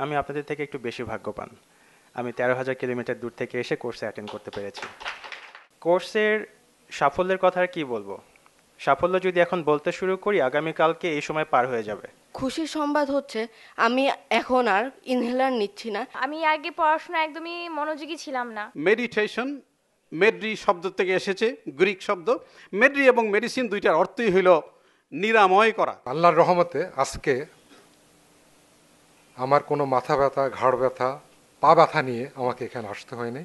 আমি আপনাদের থেকে একটু বেশি ভাগ্যবান। আমি 13,000 কিলোমিটার দূর থেকে এসে কোর্সে অ্যাটেন্ড করতে পেরেছি। কোর্সের সাফল্যের কথা আর কি বলবো, সাফল্য যদি এখন বলতে শুরু করি আগামীকালকে এই সময় পার হয়ে যাবে। খুশির সংবাদ হচ্ছে আমি এখন আর ইনহেলার নিচ্ছি না। আমি আগে পড়াশোনা একদমই মনোযোগী ছিলাম না। মেডিটেশন মেড্রি শব্দ থেকে এসেছে, গ্রিক শব্দ। মেড্রি এবং মেডিসিন দুইটার অর্থই হইল নিরাময় করা। আল্লাহর রহমতে আজকে আমার কোনো মাথা ব্যথা, ঘাড় ব্যথা, পা ব্যথা নিয়ে আমাকে এখানে আসতে হয়নি।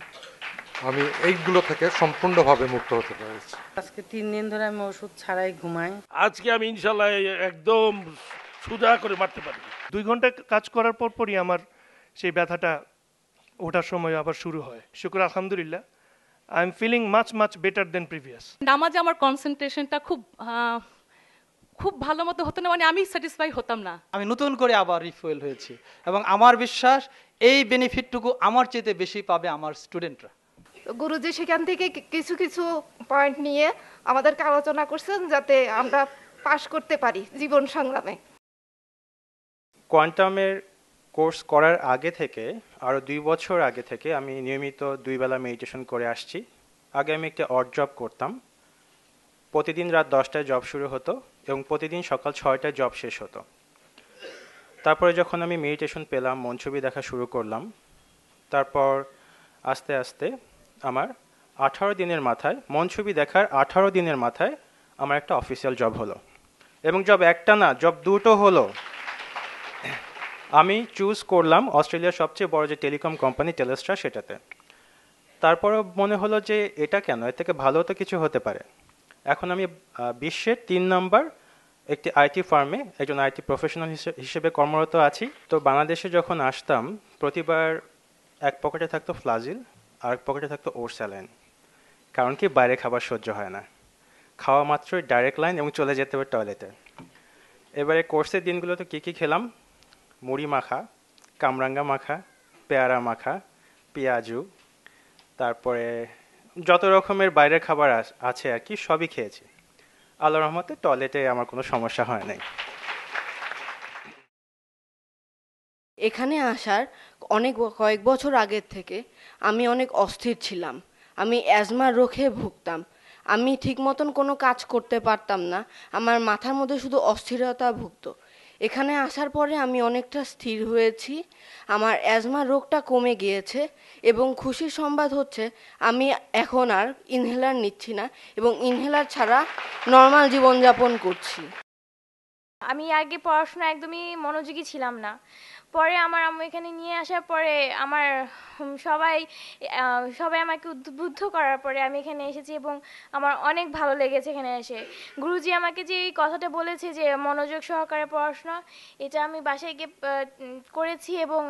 আমি এইগুলো থেকে সম্পূর্ণভাবে মুক্ত হতে পেরেছি। আজকে 3 দিন ধরে আমি ওষুধ ছাড়াই ঘুমাই। আজকে আমি ইনশাল্লাহ একদম সুজা করে মারতে পারি। 2 ঘন্টা কাজ করার পরই আমার সেই ব্যথাটা ওঠার সময় আবার শুরু হয়। শুকর আলহামদুলিল্লাহ, I am feeling much better than previous. নামাজে আমার কনসেন্ট্রেশনটা খুব ভালো মতো হতো না, মানে আমি স্যাটিসফাই হতাম না। আমি নতুন করে আবার রিফুয়েল হয়েছি এবং আমার বিশ্বাস এই বেনিফিটটুকু আমার চেয়ে বেশি পাবে আমার স্টুডেন্টরা। গুরুজি সেখান থেকে কিছু কিছু পয়েন্ট নিয়ে আমাদেরকে আলোচনা করছেন যাতে আমরা পাশ করতে পারি জীবন সংগ্রামে। কোয়ান্টামের কোর্স করার আগে থেকে আরও 2 বছর আগে থেকে আমি নিয়মিত 2 বেলা মেডিটেশন করে আসছি। আগে আমি একটা অড জব করতাম, প্রতিদিন রাত 10টায় জব শুরু হতো এবং প্রতিদিন সকাল 6টায় জব শেষ হতো। তারপরে যখন আমি মেডিটেশন পেলাম, মন ছবি দেখা শুরু করলাম, তারপর আস্তে আস্তে আমার 18 দিনের মাথায় মন ছবি দেখার 18 দিনের মাথায় আমার একটা অফিসিয়াল জব হলো, এবং জব একটা না, জব 2টো হলো। আমি চুজ করলাম অস্ট্রেলিয়ার সবচেয়ে বড় যে টেলিকম কোম্পানি টেলেস্ট্রা, সেটাতে। তারপরও মনে হলো যে এটা কেন, এর থেকে ভালো তো কিছু হতে পারে। এখন আমি বিশ্বের 3 নম্বর একটি আইটি ফার্মে একজন আইটি প্রফেশনাল হিসেবে কর্মরত আছি। তো বাংলাদেশে যখন আসতাম প্রতিবার এক পকেটে থাকতো ফ্লাজিল আর এক পকেটে থাকতো ওর স্যালাইন, কারণ কি বাইরে খাবার সহ্য হয় না, খাওয়া মাত্রই ডাইরেক্ট লাইন এবং চলে যেতে হবে টয়লেটে। এবারে কোর্সের দিনগুলোতে কী কী খেলাম, মুড়ি মাখা, কামরাঙ্গা মাখা, পেয়ারা মাখা, পেঁয়াজু, তারপরে যত রকমের বাইরের খাবার আছে আর কি সবই খেয়েছি। আল্লাহর রহমতে টয়লেটে আমার কোনো সমস্যা হয় নাই। এখানে আসার কয়েক বছর আগের থেকে আমি অনেক অস্থির ছিলাম। আমি অ্যাজমার রোগে ভুগতাম। আমি ঠিক মতন কোনো কাজ করতে পারতাম না, আমার মাথার মধ্যে শুধু অস্থিরতা ভুগতো। এখানে আসার পরে আমি অনেকটা স্থির হয়েছি, আমার অ্যাজমা রোগটা কমে গিয়েছে এবং খুশির সংবাদ হচ্ছে আমি এখন আর ইনহেলার নিচ্ছি না এবং ইনহেলার ছাড়া নর্মাল জীবনযাপন করছি। আমি আগে পড়াশোনা একদমই মনোযোগী ছিলাম না। পরে আমার আম্মু এখানে নিয়ে আসার পরে আমার সবাই আমাকে উদ্বুদ্ধ করার পরে আমি এখানে এসেছি এবং আমার অনেক ভালো লেগেছে এখানে এসে। গুরুজি আমাকে যে এই কথাটা বলেছে যে মনোযোগ সহকারে পড়াশোনা, এটা আমি বাসায় গিয়ে করেছি এবং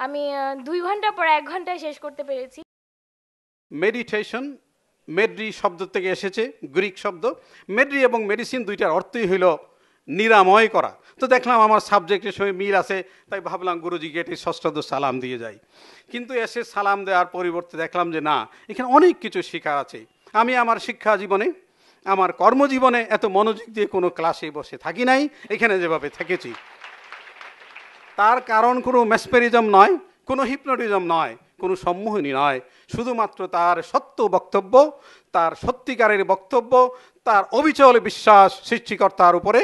আমি 2 ঘন্টা পর 1 ঘন্টায় শেষ করতে পেরেছি। মেডিটেশন মেড্রি শব্দ থেকে এসেছে, গ্রিক শব্দ। মেড্রি এবং মেডিসিন দুইটার অর্থই হইল নিরাময় করা। তো দেখলাম আমার সাবজেক্টের সঙ্গে মিল আছে, তাই ভাবলাম গুরুজি গেটে ষষ্ঠদ সালাম দিয়ে যাই। কিন্তু এসে সালাম দেওয়ার পরিবর্তে দেখলাম যে না, এখানে অনেক কিছু শেখার আছে। আমি আমার শিক্ষা জীবনে, আমার কর্মজীবনে এত মনোযোগ দিয়ে কোনো ক্লাসে বসে থাকি নাই এখানে যেভাবে থেকেছি। তার কারণ কোনো মেসপেরিজম নয়, কোনো হিপনোটিজম নয়, কোনো সম্মোহনী নয়, শুধুমাত্র তার সত্য বক্তব্য, তার সত্যিকারের বক্তব্য, তার অবিচল বিশ্বাস সৃষ্টিকর্তার উপরে,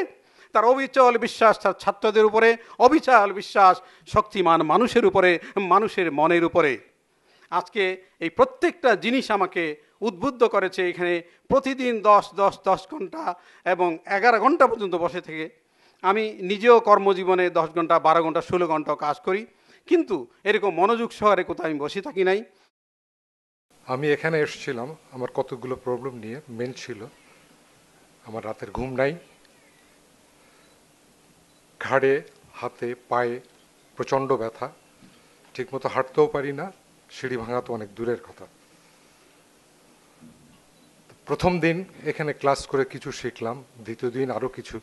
তার অবিচল বিশ্বাস তার ছাত্রদের উপরে, অবিচল বিশ্বাস শক্তিমান মানুষের উপরে, মানুষের মনের উপরে। আজকে এই প্রত্যেকটা জিনিস আমাকে উদ্বুদ্ধ করেছে এখানে প্রতিদিন 10 ঘন্টা এবং 11 ঘন্টা পর্যন্ত বসে থেকে। আমি নিজেও কর্মজীবনে 10 ঘন্টা, 12 ঘন্টা, 16 ঘন্টা কাজ করি, কিন্তু এরকম মনোযোগ সহকারে কোথাও আমি বসে থাকি নাই। আমি এখানে এসেছিলাম আমার কতগুলো প্রবলেম নিয়ে। মেন ছিল আমার রাতের ঘুম নাই, ঘাড়ে, হাতে, পায়ে প্রচণ্ড ব্যথা, ঠিকমতো হাঁটতেও পারি না, সিঁড়ি ভাঙা তো অনেক দূরের কথা। প্রথম দিন এখানে ক্লাস করে কিছু শিখলাম, দ্বিতীয় দিন আরও কিছু,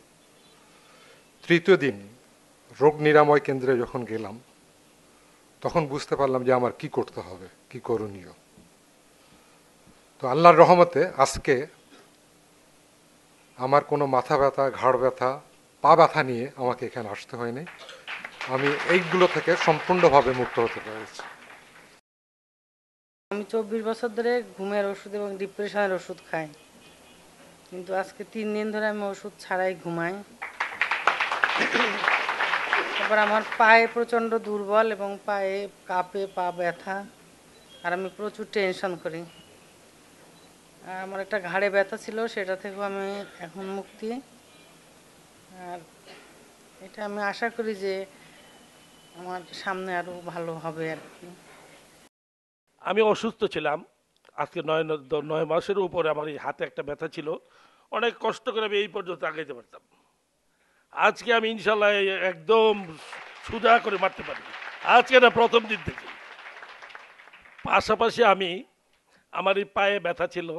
তৃতীয় দিন রোগ নিরাময় কেন্দ্রে যখন গেলাম তখন বুঝতে পারলাম যে আমার কি করতে হবে, কি করণীয়। তো আল্লাহর রহমতে আজকে আমার কোনো মাথা ব্যথা, ঘাড় ব্যথা, পা ব্যথা নিয়ে আমাকে এখানে আসতে হয়নি। আমি এইগুলো থেকে সম্পূর্ণভাবে মুক্ত হতে পেরেছি। আমি 24 বছর ধরে ঘুমের ওষুধ এবং ডিপ্রেশনের ওষুধ খাই, কিন্তু আজকে 3 দিন ধরে আমি ওষুধ ছাড়াই ঘুমাই। তারপর আমার পায়ে প্রচণ্ড দুর্বল এবং পায়ে কাঁপে, পা ব্যথা, আর আমি প্রচুর টেনশন করি। আর আমার একটা ঘাড়ে ব্যথা ছিল, সেটা থেকেও আমি এখন মুক্তি। আর এটা আমি আশা করি যে আমার সামনে আরো ভালো হবে আর কি। আমি অসুস্থ ছিলাম, আজকে 9 মাসের উপরে আমার এই হাতে একটা ব্যথা ছিল, অনেক কষ্ট করে আমি এই পর্যন্ত আগাইতে পারতাম। আজকে আমি ইনশাল্লাহ একদম সোজা করে মারতে পারি, আজকে না প্রথম দিন থেকে। পাশাপাশি আমি আমার এই পায়ে ব্যথা ছিল,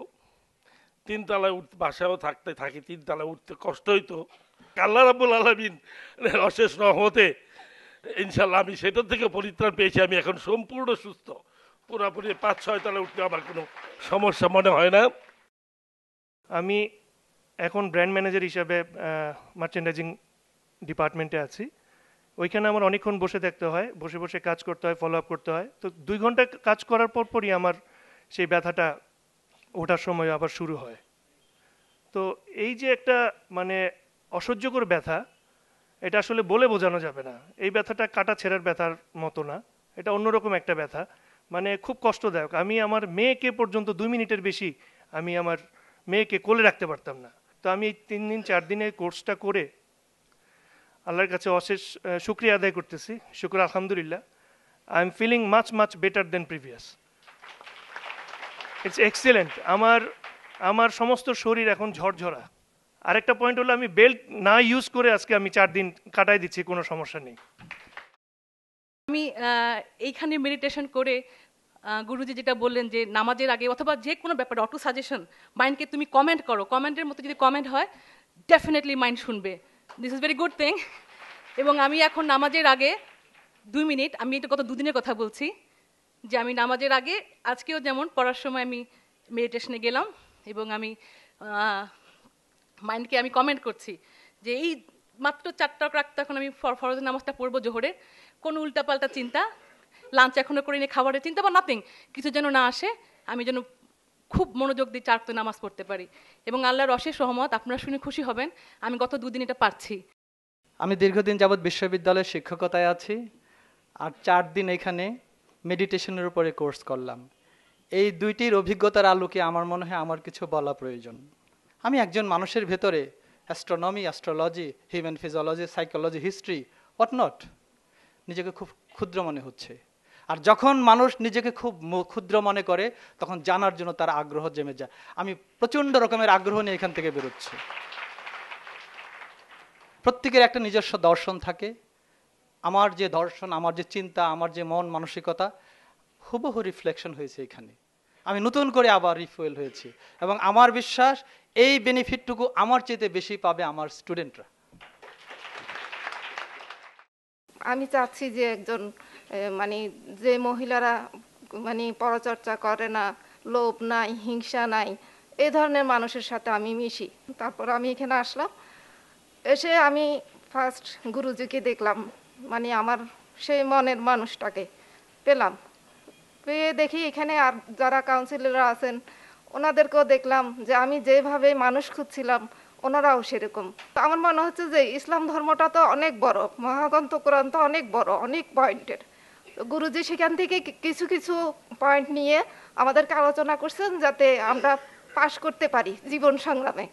3 তলায় উঠতে, বাসায়ও থাকি 3 তলায় উঠতে কষ্ট হইতো। আল্লাহ রাব্বুল আলামিন অশেষ রহমতে ইনশাল্লাহ আমি সেটার থেকে পরিত্রাণ পেয়েছি। আমি এখন সম্পূর্ণ সুস্থ, পুরোপুরি 5-6 তলায় উঠতে আমার কোনো সমস্যা মনে হয় না। আমি এখন ব্র্যান্ড ম্যানেজার হিসাবে মার্চেন্ডাইজিং ডিপার্টমেন্টে আছি। ওইখানে আমার অনেকক্ষণ বসে থাকতে হয়, বসে বসে কাজ করতে হয়, ফলো আপ করতে হয়। তো 2 ঘন্টা কাজ করার পরই আমার সেই ব্যথাটা ওঠার সময় আবার শুরু হয়। তো এই যে একটা মানে অসহ্যকর ব্যথা, এটা আসলে বলে বোঝানো যাবে না। এই ব্যথাটা কাটা ছেঁড়ার ব্যথার মতো না, এটা অন্যরকম একটা ব্যথা, মানে খুব কষ্টদায়ক। আমি আমার মেয়েকে পর্যন্ত 2 মিনিটের বেশি আমি আমার মেয়েকে কোলে রাখতে পারতাম না। তো আমি এই 3 দিন 4 দিনের কোর্সটা করে আল্লাহর কাছে অশেষ শুকরিয়া আদায় করতেছি। শুকর আলহামদুলিল্লাহ, I am feeling much better than previous. It's excellent. আমার সমস্ত শরীর এখন ঝরঝরা। আরেকটা পয়েন্ট হলো, আমি বেল্ট না ইউজ করে আজকে আমি 4 দিন কাটাই দিচ্ছি, কোনো সমস্যা নেই। আমি এইখানে মেডিটেশন করে গুরুজি যেটা বললেন যে নামাজের আগে অথবা যে কোনো ব্যাপারে অটো সাজেশন, মাইন্ডকে তুমি কমেন্ট করো, কমেন্টের মতো যদি কমেন্ট হয় ডেফিনেটলি মাইন্ড শুনবে। This is very good thing. এবং আমি এখন নামাজের আগে 2 মিনিট, আমি এটা গত 2 দিনের কথা বলছি, যে আমি নামাজের আগে আজকেও যেমন পড়ার সময় আমি মেডিটেশনে গেলাম এবং আমি মাইন্ডকে আমি কমেন্ট করছি যে এই মাত্র 4টা রাখতে এখন আমি ফরজ নামাজটা পড়বো জোহরে, কোনো উল্টাপাল্টা চিন্তা, লাঞ্চ এখনো করিনি, খাবারের চিন্তা বা নাথিং, কিছু যেন না আসে, আমি যেন খুব মনোযোগ দিয়ে 4 ওয়াক্ত নামাজ পড়তে পারি। এবং আল্লাহর অশেষ রহমত, আপনারা শুনে খুশি হবেন, আমি গত 2 দিন এটা পারছি। আমি দীর্ঘদিন যাবৎ বিশ্ববিদ্যালয়ে শিক্ষকতায় আছি, আর 4 দিন এখানে মেডিটেশনের উপরে কোর্স করলাম। এই 2টির অভিজ্ঞতার আলোকে আমার মনে হয় আমার কিছু বলা প্রয়োজন। আমি একজন মানুষের ভেতরে astronomy, astrology, human physiology, psychology, history, what not, নিজেকে খুব ক্ষুদ্র মনে হচ্ছে। আর যখন মানুষ নিজেকে খুব ক্ষুদ্র মনে করে, তখন জানার জন্য তার আগ্রহ জমে যায়। আমি প্রচণ্ড রকমের আগ্রহ নিয়ে এখান থেকে বেরোচ্ছি। প্রত্যেকের একটা নিজস্ব দর্শন থাকে। আমার যে দর্শন, আমার যে চিন্তা, আমার যে মন মানসিকতা, হুবহু রিফ্লেকশন হয়েছে এখানে। আমি নতুন করে আবার রিফুয়েল হয়েছি, এবং আমার বিশ্বাস এই বেনিফিটটুকু আমার চেয়ে বেশি পাবে আমার স্টুডেন্টরা। আমি চাচ্ছি যে একজন মানে যে মহিলারা মানে পরচর্চা করে না, লোভ নাই, হিংসা নাই, এই ধরনের মানুষের সাথে আমি মিশি। তারপর আমি এখানে আসলাম, এসে আমি ফার্স্ট গুরুজিকে দেখলাম, মানে আমার সেই মনের মানুষটাকে পেলাম। পেয়ে দেখি এখানে আর যারা কাউন্সিলররা আছেন ওনাদেরকেও দেখলাম যে আমি যেভাবে মানুষ খুঁজছিলাম ওনারাও সেরকম। তো আমার মনে হচ্ছে যে ইসলাম ধর্মটা তো অনেক বড়, মহাগ্রন্থ কোরআন তো অনেক বড়, অনেক পয়েন্টের। তো গুরুজি সেখান থেকে কিছু কিছু পয়েন্ট নিয়ে আমাদেরকে আলোচনা করছেন যাতে আমরা পাশ করতে পারি জীবন সংগ্রামে।